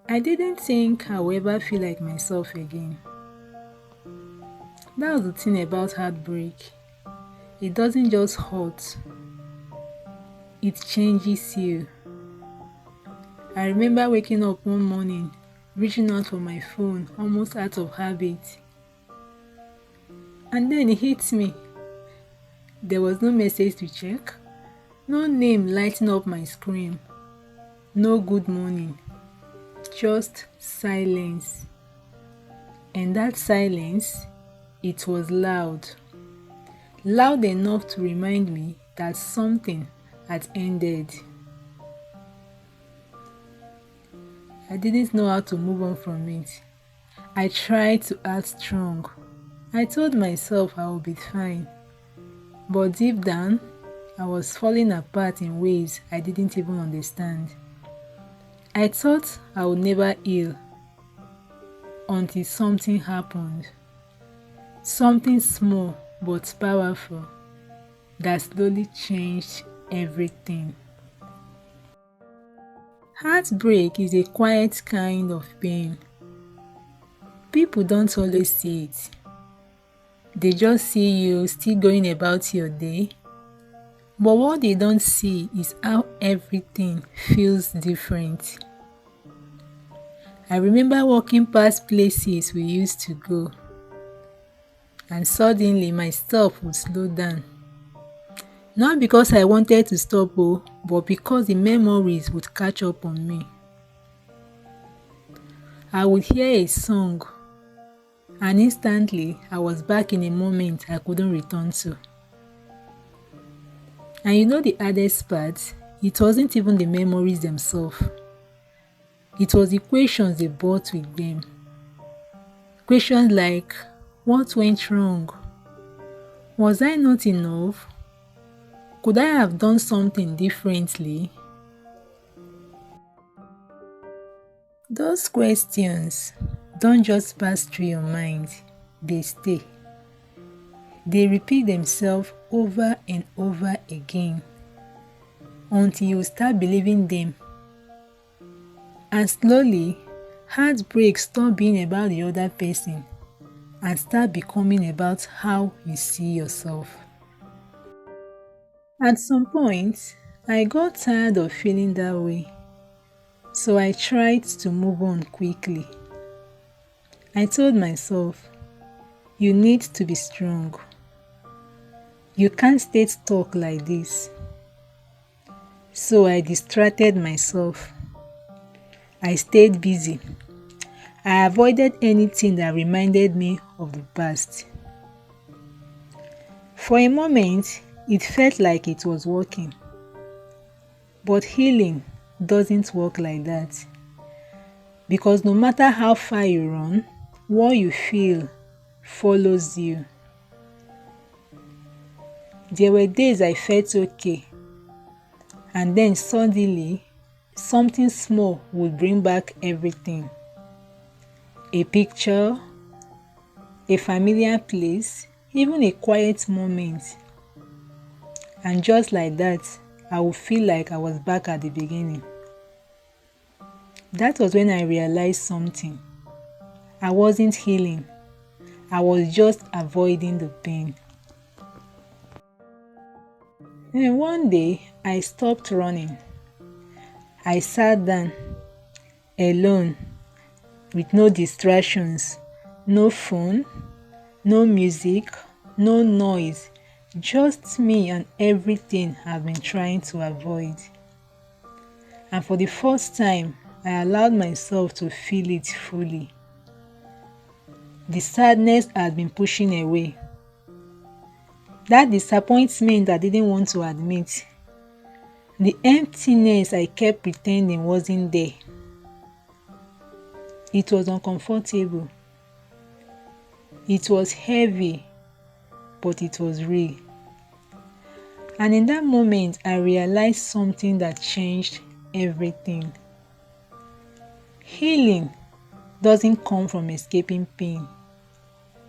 I didn't think I would ever feel like myself again. That was the thing about heartbreak. It doesn't just hurt, it changes you. I remember waking up one morning, reaching out for my phone almost out of habit. And then it hit me. There was no message to check, no name lighting up my screen, no good morning, just silence. And that silence, it was loud. Loud enough to remind me that something had ended. I didn't know how to move on from it. I tried to act strong. I told myself I would be fine. But deep down, I was falling apart in ways I didn't even understand. I thought I would never heal until something happened. Something small but powerful that slowly changed everything. Heartbreak is a quiet kind of pain. People don't always see it. They just see you still going about your day. But what they don't see is how everything feels different. I remember walking past places we used to go, and suddenly my steps would slow down. Not because I wanted to stop, but because the memories would catch up on me. I would hear a song, and instantly I was back in a moment I couldn't return to. And you know the hardest part? It wasn't even the memories themselves. It was the questions they brought with them. Questions like, what went wrong? Was I not enough? Could I have done something differently? Those questions don't just pass through your mind, they stay. They repeat themselves over and over again until you start believing them. And slowly, heartbreak stop being about the other person and start becoming about how you see yourself. At some point, I got tired of feeling that way, so I tried to move on quickly. I told myself, you need to be strong. You can't stay stuck like this. So I distracted myself. I stayed busy. I avoided anything that reminded me of the past. For a moment, it felt like it was working. But healing doesn't work like that. Because no matter how far you run, what you feel follows you. There were days I felt okay, and then suddenly, something small would bring back everything. A picture, a familiar place, even a quiet moment. And just like that, I would feel like I was back at the beginning. That was when I realized something. I wasn't healing. I was just avoiding the pain. And one day, I stopped running. I sat down, alone, with no distractions, no phone, no music, no noise, just me and everything I've been trying to avoid. And for the first time, I allowed myself to feel it fully. The sadness had been pushing away. That disappointment I didn't want to admit. The emptiness I kept pretending wasn't there. It was uncomfortable. It was heavy, but it was real. And in that moment, I realized something that changed everything. Healing doesn't come from escaping pain.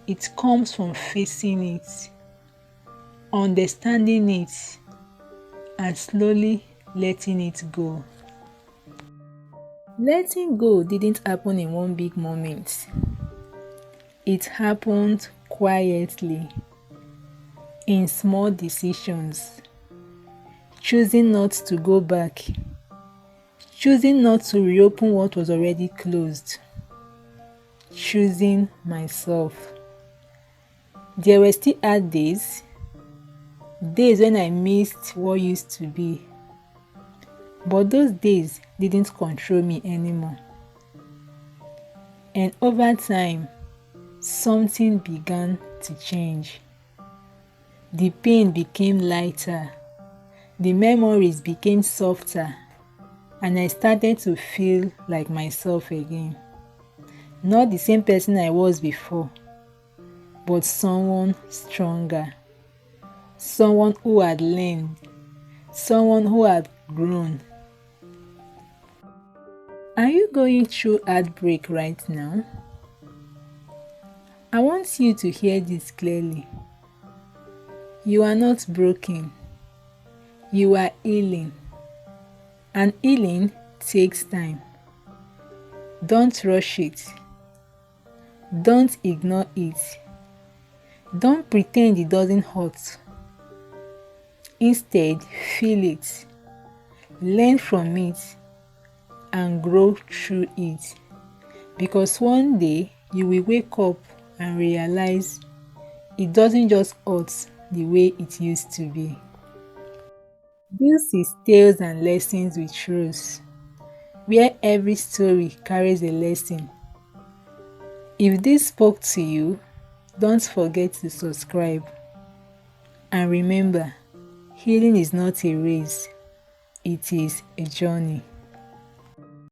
It comes from facing it, understanding it, and slowly letting it go. Letting go didn't happen in one big moment. It happened quietly, in small decisions, choosing not to go back, choosing not to reopen what was already closed, choosing myself. There were still hard days, days when I missed what used to be, but those days didn't control me anymore. And over time, something began to change. The pain became lighter, the memories became softer, and I started to feel like myself again. Not the same person I was before, but someone stronger, someone who had learned, someone who had grown. Are you going through heartbreak right now? I want you to hear this clearly. You are not broken. You are healing. And healing takes time. Don't rush it. Don't ignore it. Don't pretend it doesn't hurt. Instead, feel it. Learn from it and grow through it. Because one day you will wake up and realize it doesn't just hurt the way it used to be. This is Tales and Lessons with Rose, where every story carries a lesson. If this spoke to you, don't forget to subscribe. And remember, healing is not a race, it is a journey.